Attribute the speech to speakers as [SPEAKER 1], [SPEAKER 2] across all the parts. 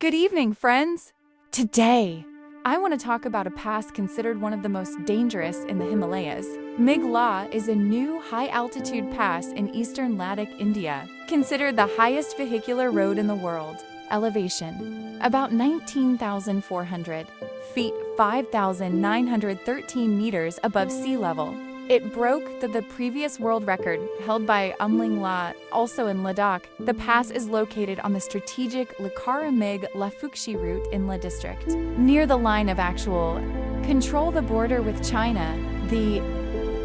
[SPEAKER 1] Good evening, friends! Today, I want to talk about a pass considered one of the most dangerous in the Himalayas. Migla is a new high-altitude pass in eastern Ladakh, India, considered the highest vehicular road in the world. Elevation: about 19,400 feet, 5,913 meters above sea level. It broke the previous world record held by Umling La, also in Ladakh. The pass is located on the strategic Lakara-Mig-Lafukshi route in La district. Near the line of actual control the border with China, the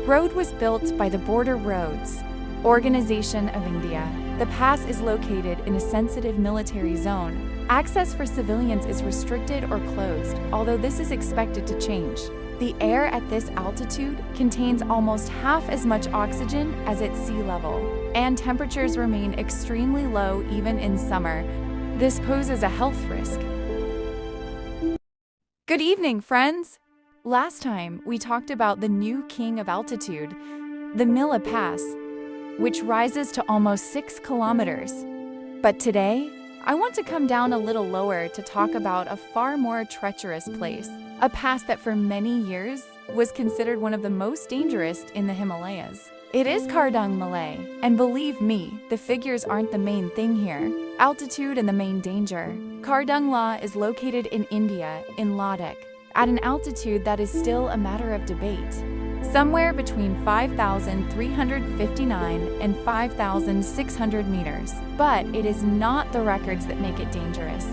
[SPEAKER 1] road was built by the Border Roads Organization of India. The pass is located in a sensitive military zone. Access for civilians is restricted or closed, although this is expected to change. The air at this altitude contains almost half as much oxygen as at sea level, and temperatures remain extremely low even in summer. This poses a health risk. Good evening, friends! Last time, we talked about the new king of altitude, the Mila Pass, which rises to almost 6 kilometers. But today, I want to come down a little lower to talk about a far more treacherous place, a pass that for many years was considered one of the most dangerous in the Himalayas. It is Kardung Malay, and believe me, the figures aren't the main thing here. Altitude and the main danger. Kardung La is located in India, in Ladakh, at an altitude that is still a matter of debate. Somewhere between 5,359 and 5,600 meters. But it is not the records that make it dangerous,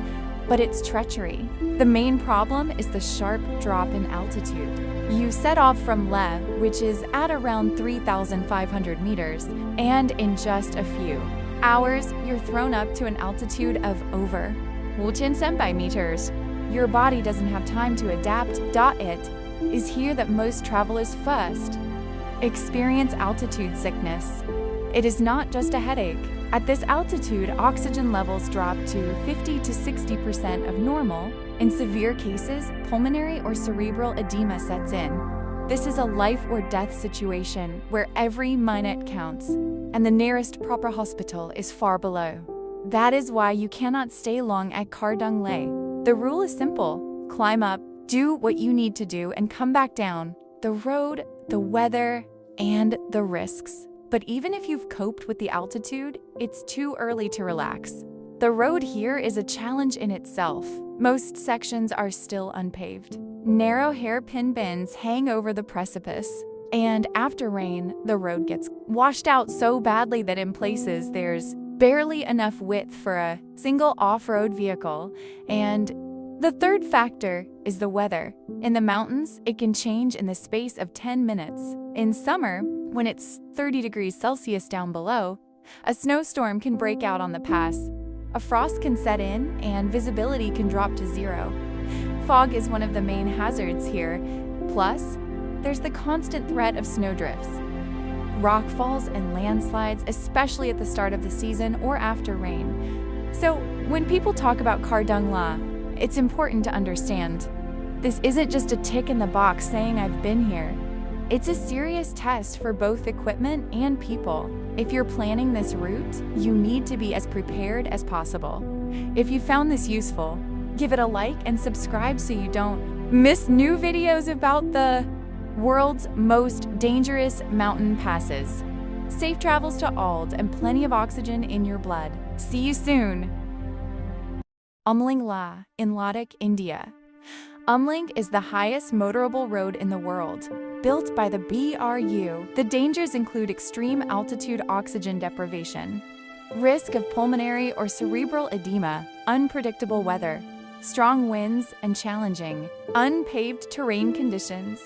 [SPEAKER 1] but its treachery. The main problem is the sharp drop in altitude. You set off from Leh, which is at around 3,500 meters, and in just a few hours, you're thrown up to an altitude of over 5,300 meters. Your body doesn't have time to adapt. It is here that most travelers first experience altitude sickness. It is not just a headache. At this altitude, oxygen levels drop to 50 to 60% of normal. In severe cases, pulmonary or cerebral edema sets in. This is a life or death situation where every minute counts, and the nearest proper hospital is far below. That is why you cannot stay long at Kardung Leh. The rule is simple: climb up, do what you need to do, and come back down. The road, the weather, and the risks. But even if you've coped with the altitude, it's too early to relax. The road here is a challenge in itself. Most sections are still unpaved. Narrow hairpin bends hang over the precipice, and after rain, the road gets washed out so badly that in places there's barely enough width for a single off-road vehicle. And the third factor is the weather. In the mountains, it can change in the space of 10 minutes. In summer, when it's 30 degrees Celsius down below, a snowstorm can break out on the pass. A frost can set in, and visibility can drop to zero. Fog is one of the main hazards here. Plus, there's the constant threat of snowdrifts, rockfalls, and landslides, especially at the start of the season or after rain. So, when people talk about Kardung La, it's important to understand, this isn't just a tick in the box saying I've been here. It's a serious test for both equipment and people. If you're planning this route, you need to be as prepared as possible. If you found this useful, give it a like and subscribe so you don't miss new videos about the world's most dangerous mountain passes. Safe travels to Ald and plenty of oxygen in your blood. See you soon! Umling La in Ladakh, India. Umling is the highest motorable road in the world. Built by the BRU, the dangers include extreme altitude oxygen deprivation, risk of pulmonary or cerebral edema, unpredictable weather, strong winds, and challenging, unpaved terrain conditions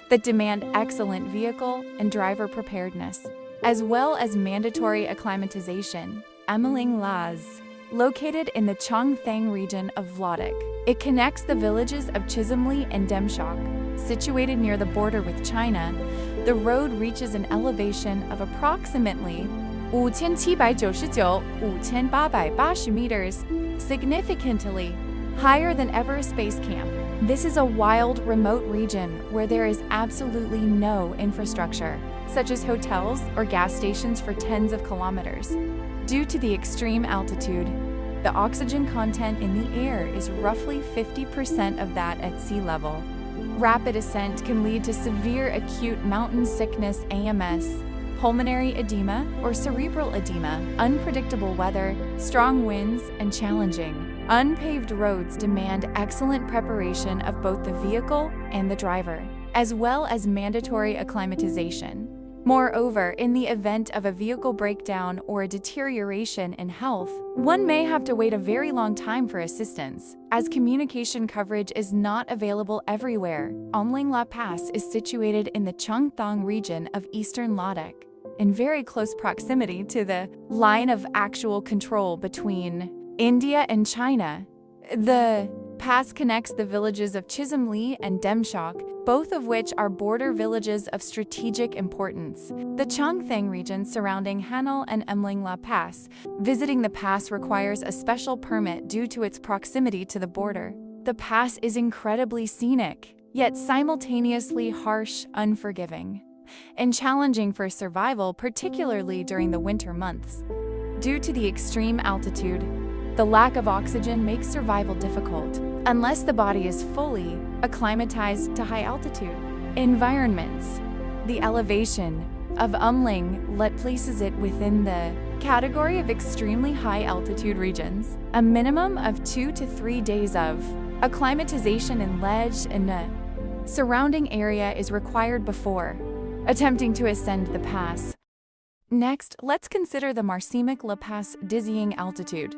[SPEAKER 1] that demand excellent vehicle and driver preparedness, as well as mandatory acclimatization. Umling La's located in the Chongthang region of Ladakh. It connects the villages of Chisholmley and Demshok. Situated near the border with China, the road reaches an elevation of approximately 5,799 meters, significantly higher than Everest Base Camp. This is a wild, remote region where there is absolutely no infrastructure, such as hotels or gas stations for tens of kilometers. Due to the extreme altitude, The oxygen content in the air is roughly 50% of that at sea level. Rapid ascent can lead to severe acute mountain sickness (AMS), pulmonary edema or cerebral edema, unpredictable weather, strong winds, and challenging, unpaved roads demand excellent preparation of both the vehicle and the driver, as well as mandatory acclimatization. Moreover, in the event of a vehicle breakdown or a deterioration in health, one may have to wait a very long time for assistance, as communication coverage is not available everywhere. Amling La Pass is situated in the Chongthang region of eastern Ladakh, in very close proximity to the line of actual control between India and China. The pass connects the villages of Chisholmli and Demshok, both of which are border villages of strategic importance. The Chongthang region surrounding Hanul and Amling La Pass. Visiting the pass requires a special permit due to its proximity to the border. The pass is incredibly scenic, yet simultaneously harsh, unforgiving, and challenging for survival, particularly during the winter months. Due to the extreme altitude, the lack of oxygen makes survival difficult, unless the body is fully acclimatized to high altitude environments. The elevation of Amling places it within the category of extremely high altitude regions. A minimum of 2 to 3 days of acclimatization in ledge and surrounding area is required before attempting to ascend the pass. Next, let's consider the Marsimak La Pass dizzying altitude.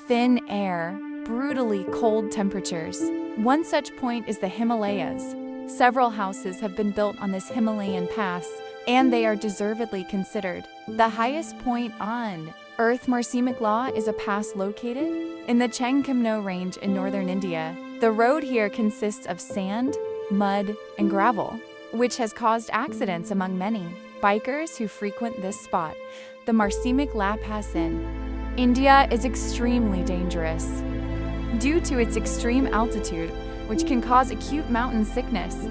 [SPEAKER 1] Thin air, brutally cold temperatures. One such point is the Himalayas. Several houses have been built on this Himalayan pass, and they are deservedly considered the highest point on Earth. Marsimak La is a pass located in the Chengkimno range in northern India. The road here consists of sand, mud, and gravel, which has caused accidents among many bikers who frequent this spot. The Marsimak La Pass in India is extremely dangerous due to its extreme altitude, which can cause acute mountain sickness,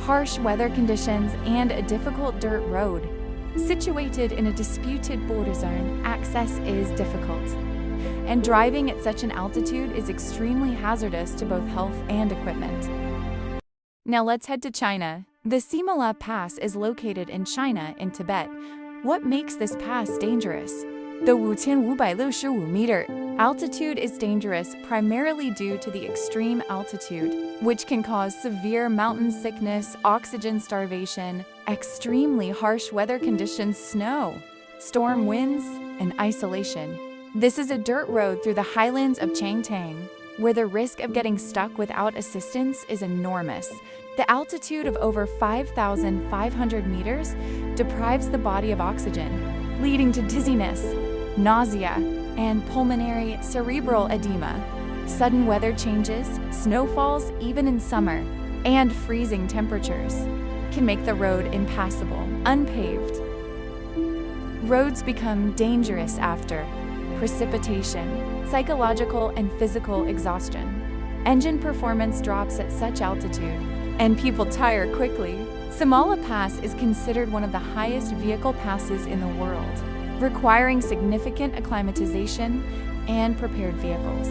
[SPEAKER 1] harsh weather conditions, and a difficult dirt road. Situated in a disputed border zone, access is difficult, and driving at such an altitude is extremely hazardous to both health and equipment. Now let's head to China. The Simala Pass is located in China, in Tibet. What makes this pass dangerous? The 5,565-meter altitude is dangerous primarily due to the extreme altitude, which can cause severe mountain sickness, oxygen starvation, extremely harsh weather conditions, snow, storm winds, and isolation. This is a dirt road through the highlands of Changtang, where the risk of getting stuck without assistance is enormous. The altitude of over 5,500 meters deprives the body of oxygen, leading to dizziness, nausea, and pulmonary cerebral edema. Sudden weather changes, snowfalls even in summer, and freezing temperatures can make the road impassable. Unpaved roads become dangerous after precipitation, psychological and physical exhaustion. Engine performance drops at such altitude, and people tire quickly. Simala Pass is considered one of the highest vehicle passes in the world, requiring significant acclimatization and prepared vehicles.